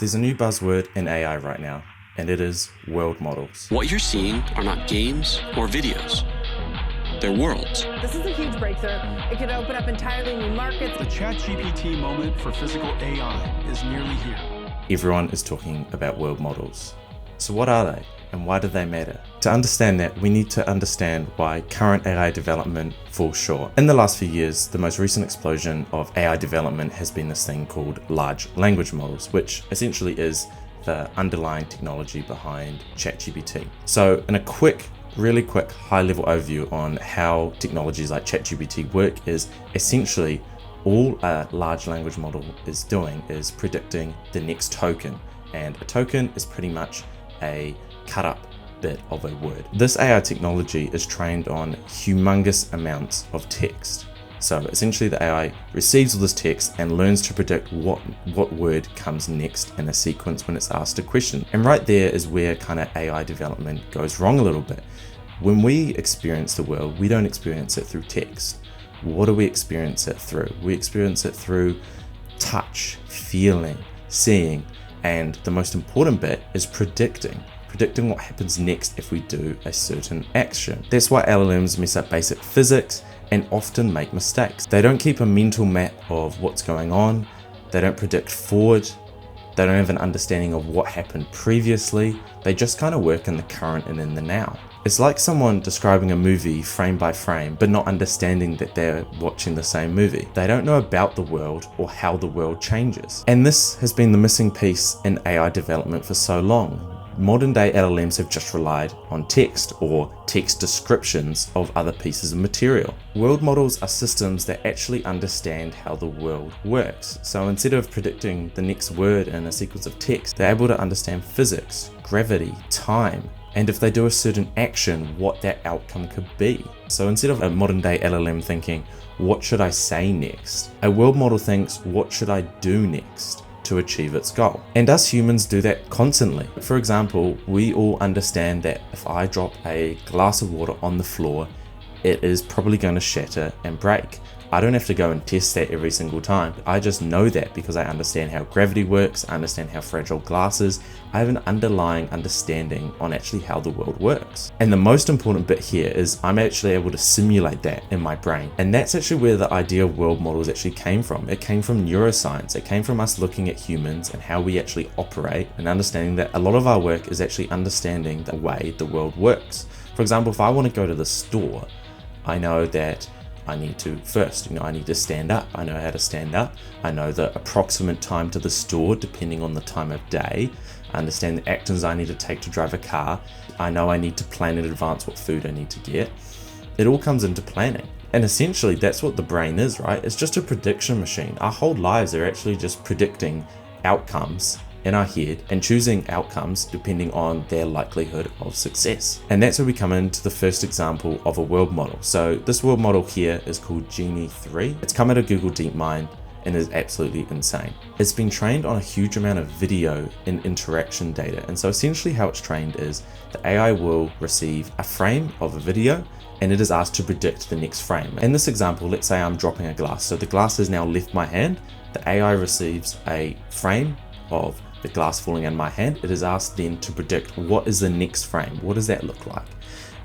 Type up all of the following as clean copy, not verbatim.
There's a new buzzword in AI right now, and it is world models. What you're seeing are not games or videos. They're worlds. This is a huge breakthrough. It could open up entirely new markets. The ChatGPT moment for physical AI is nearly here. Everyone is talking about world models. So what are they, and why do they matter? To understand that, we need to understand why current AI development falls short. In the last few years, the most recent explosion of AI development has been this thing called large language models, which essentially is the underlying technology behind ChatGPT. So in a really quick high-level overview on how technologies like ChatGPT work is essentially all a large language model is doing is predicting the next token. And a token is pretty much a cut up bit of a word. This AI technology is trained on humongous amounts of text. So essentially the AI receives all this text and learns to predict what word comes next in a sequence when it's asked a question. And right there is where kind of AI development goes wrong a little bit. When we experience the world, we don't experience it through text. What do we experience it through? We experience it through touch, feeling, seeing, and the most important bit is predicting what happens next if we do a certain action. That's why LLMs mess up basic physics and often make mistakes. They don't keep a mental map of what's going on, they don't predict forward, they don't have an understanding of what happened previously, they just kind of work in the current and in the now. It's like someone describing a movie frame by frame, but not understanding that they're watching the same movie. They don't know about the world or how the world changes. And this has been the missing piece in AI development for so long. Modern day LLMs have just relied on text or text descriptions of other pieces of material. World models are systems that actually understand how the world works. So instead of predicting the next word in a sequence of text, they're able to understand physics, gravity, time, and if they do a certain action, what that outcome could be. So instead of a modern day LLM thinking, what should I say next? A world model thinks, what should I do next to achieve its goal? And us humans do that constantly. For example, we all understand that if I drop a glass of water on the floor, it is probably going to shatter and break. I don't have to go and test that every single time. I just know that because I understand how gravity works, I understand how fragile glass is. I have an underlying understanding on actually how the world works. And the most important bit here is I'm actually able to simulate that in my brain. And that's actually where the idea of world models actually came from. It came from neuroscience. It came from us looking at humans and how we actually operate and understanding that a lot of our work is actually understanding the way the world works. For example, if I want to go to the store, I know that I need to first, I need to stand up. I know how to stand up. I know the approximate time to the store depending on the time of day. I understand the actions I need to take to drive a car. I know I need to plan in advance what food I need to get. It all comes into planning. And essentially that's what the brain is, right? It's just a prediction machine. Our whole lives are actually just predicting outcomes in our head and choosing outcomes depending on their likelihood of success. And that's where we come into the first example of a world model. So this world model here is called Genie 3. It's come out of Google DeepMind and is absolutely insane. It's been trained on a huge amount of video and interaction data. And so essentially how it's trained is the AI will receive a frame of a video and it is asked to predict the next frame. In this example, let's say I'm dropping a glass. So the glass has now left my hand. The AI receives a frame of the glass falling in my hand. It is asked then to predict what is the next frame. What does that look like?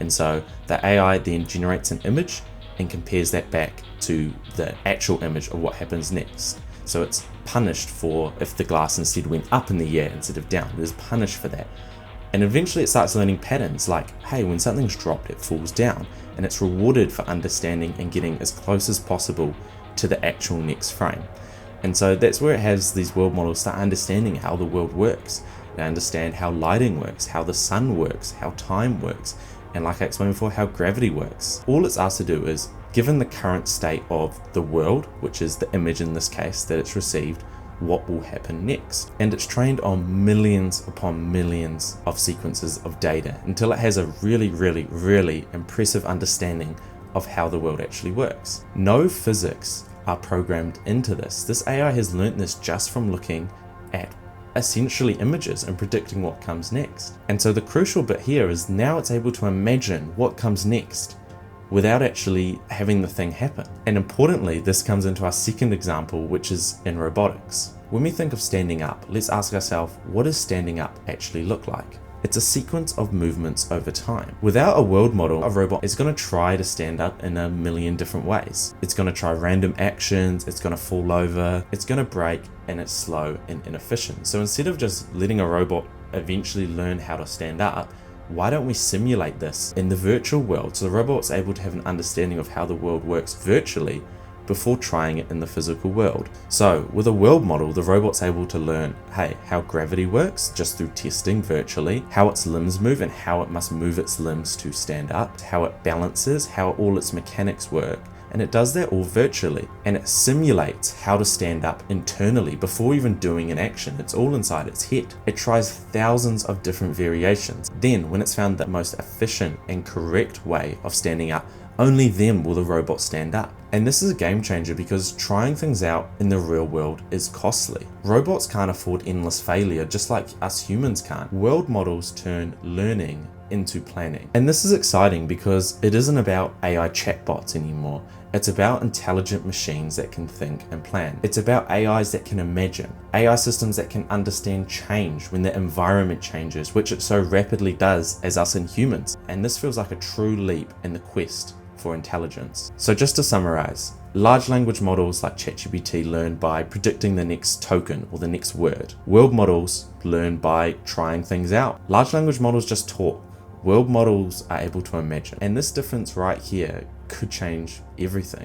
And so the AI then generates an image and compares that back to the actual image of what happens next. So it's punished for if the glass instead went up in the air instead of down. It is punished for that. And eventually it starts learning patterns like, hey, when something's dropped, it falls down. And it's rewarded for understanding and getting as close as possible to the actual next frame. And so that's where it has these world models start understanding how the world works. They understand how lighting works, how the sun works, how time works, and like I explained before, how gravity works. All it's asked to do is, given the current state of the world, which is the image in this case that it's received, what will happen next? And it's trained on millions upon millions of sequences of data until it has a really, really, really impressive understanding of how the world actually works. No physics are programmed into this. This AI has learnt this just from looking at essentially images and predicting what comes next. And so the crucial bit here is now it's able to imagine what comes next without actually having the thing happen. And importantly, this comes into our second example, which is in robotics. When we think of standing up, let's ask ourselves, what does standing up actually look like? It's a sequence of movements over time. Without a world model, a robot is going to try to stand up in a million different ways. It's going to try random actions, it's going to fall over, it's going to break, and it's slow and inefficient. So instead of just letting a robot eventually learn how to stand up, why don't we simulate this in the virtual world so the robot's able to have an understanding of how the world works virtually before trying it in the physical world? So with a world model, the robot's able to learn, hey, how gravity works just through testing virtually, how its limbs move and how it must move its limbs to stand up, how it balances, how all its mechanics work. And it does that all virtually, and it simulates how to stand up internally before even doing an action. It's all inside its head. It tries thousands of different variations. Then when it's found the most efficient and correct way of standing up, only then will the robot stand up. And this is a game changer because trying things out in the real world is costly. Robots can't afford endless failure, just like us humans can't. World models turn learning into planning. And this is exciting because it isn't about AI chatbots anymore. It's about intelligent machines that can think and plan. It's about AIs that can imagine. AI systems that can understand change when the environment changes, which it so rapidly does as us in humans. And this feels like a true leap in the quest for intelligence. So just to summarize, large language models like ChatGPT learn by predicting the next token or the next word. World models learn by trying things out. Large language models just talk. World models are able to imagine. And this difference right here could change everything.